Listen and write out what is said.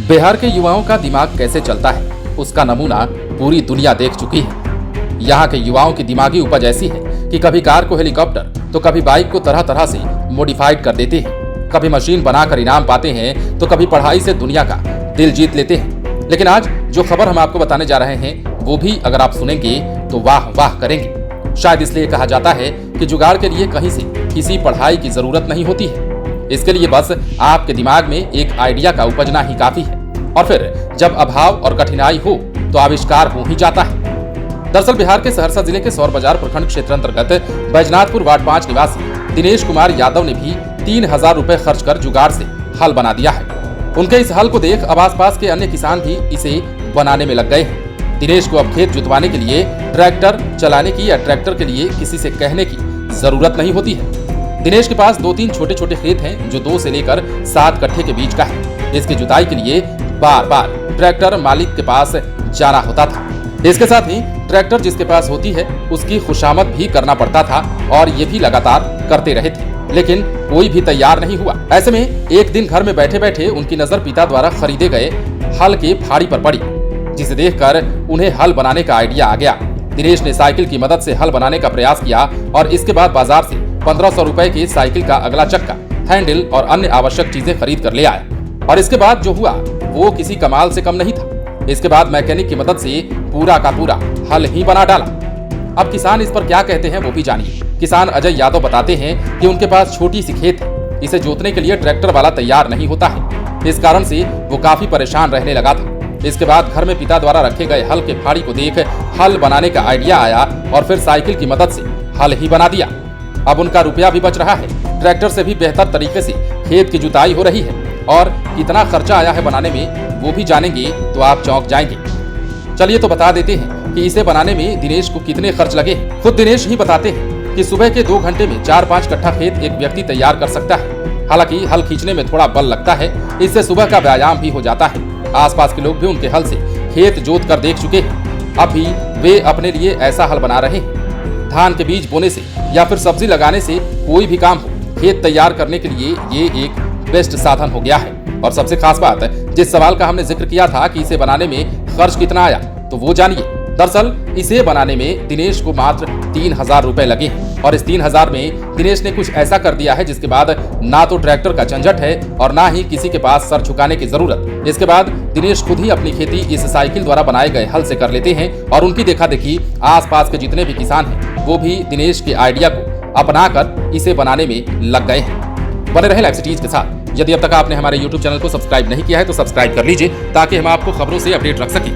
बिहार के युवाओं का दिमाग कैसे चलता है, उसका नमूना पूरी दुनिया देख चुकी है। यहाँ के युवाओं की दिमागी उपज ऐसी है कि कभी कार को हेलीकॉप्टर तो कभी बाइक को तरह तरह से मॉडिफाइड कर देते हैं, कभी मशीन बनाकर इनाम पाते हैं तो कभी पढ़ाई से दुनिया का दिल जीत लेते हैं। लेकिन आज जो खबर हम आपको बताने जा रहे हैं वो भी अगर आप सुनेंगे तो वाह वाह करेंगे। शायद इसलिए कहा जाता है कि जुगाड़ के लिए कहीं से किसी पढ़ाई की जरूरत नहीं होती है। इसके लिए बस आपके दिमाग में एक आइडिया का उपजना ही काफी है, और फिर जब अभाव और कठिनाई हो तो आविष्कार हो ही जाता है। दरअसल बिहार के सहरसा जिले के सौर बाजार प्रखंड क्षेत्र अंतर्गत बैजनाथपुर वार्ड 5 निवासी दिनेश कुमार यादव ने भी 3000 रुपए खर्च कर जुगाड़ से हल बना दिया है। उनके इस हल को देख अब आसपास के अन्य किसान भी इसे बनाने में लग गए हैं। दिनेश को अब खेत जुतवाने के लिए ट्रैक्टर चलाने की या ट्रैक्टर के लिए किसी से कहने की जरूरत नहीं होती है। दिनेश के पास 2-3 छोटे छोटे खेत हैं जो 2 से लेकर 7 कट्ठे के बीच का है। इसकी जुताई के लिए बार बार ट्रैक्टर मालिक के पास जाना होता था। इसके साथ ही ट्रैक्टर जिसके पास होती है उसकी खुशामद भी करना पड़ता था, और ये भी लगातार करते रहे थे, लेकिन कोई भी तैयार नहीं हुआ। ऐसे में एक दिन घर में बैठे बैठे उनकी नजर पिता द्वारा खरीदे गए हल के फाड़ी पर पड़ी, जिसे देखकर उन्हें हल बनाने का आइडिया आ गया। दिनेश ने साइकिल की मदद से हल बनाने का प्रयास किया और इसके बाद बाजार से 1500 रुपए की साइकिल का अगला चक्का, हैंडल और अन्य आवश्यक चीजें खरीद कर ले आया। और इसके बाद जो हुआ वो किसी कमाल से कम नहीं था। इसके बाद मैकेनिक की मदद से पूरा का पूरा हल ही बना डाला। अब किसान इस पर क्या कहते हैं वो भी जानिए। किसान अजय यादव बताते हैं कि उनके पास छोटी सी खेत है, इसे जोतने के लिए ट्रैक्टर वाला तैयार नहीं होता है। इस कारण से वो काफी परेशान रहने लगा था। इसके बाद घर में पिता द्वारा रखे गए हल के फाड़ी को देख हल बनाने का आइडिया आया और फिर साइकिल की मदद से हल ही बना दिया। अब उनका रुपया भी बच रहा है, ट्रैक्टर से भी बेहतर तरीके से खेत की जुताई हो रही है, और कितना खर्चा आया है बनाने में वो भी जानेंगे तो आप चौंक जाएंगे। चलिए तो बता देते हैं कि इसे बनाने में दिनेश को कितने खर्च लगे हैं। खुद दिनेश ही बताते हैं कि सुबह के 2 घंटे में 4-5 कट्ठा खेत एक व्यक्ति तैयार कर सकता है। हालांकि हल खींचने में थोड़ा बल लगता है, इससे सुबह का व्यायाम भी हो जाता है। आसपास के लोग भी उनके हल से खेत जोत कर देख चुके हैं। अब भी वे अपने लिए ऐसा हल बना रहे हैं। धान के बीज बोने से या फिर सब्जी लगाने से कोई भी काम हो, खेत तैयार करने के लिए ये एक बेस्ट साधन हो गया है। और सबसे खास बात, जिस सवाल का हमने जिक्र किया था कि इसे बनाने में खर्च कितना आया, तो वो जानिए। दरअसल इसे बनाने में दिनेश को मात्र 3000 रुपए लगे हैं, और इस 3000 में दिनेश ने कुछ ऐसा कर दिया है जिसके बाद ना तो ट्रैक्टर का झंझट है और ना ही किसी के पास सर झुकाने की जरूरत। इसके बाद दिनेश खुद ही अपनी खेती इस साइकिल द्वारा बनाए गए हल से कर लेते हैं, और उनकी देखा देखी आसपास के जितने भी किसान हैं वो भी दिनेश के आइडिया को अपनाकर इसे बनाने में लग गए हैं। बने रहे लाइव सिटीज के साथ। यदि अब तक आपने हमारे YouTube चैनल को सब्सक्राइब नहीं किया है तो सब्सक्राइब कर लीजिए, ताकि हम आपको खबरों से अपडेट रख सकें।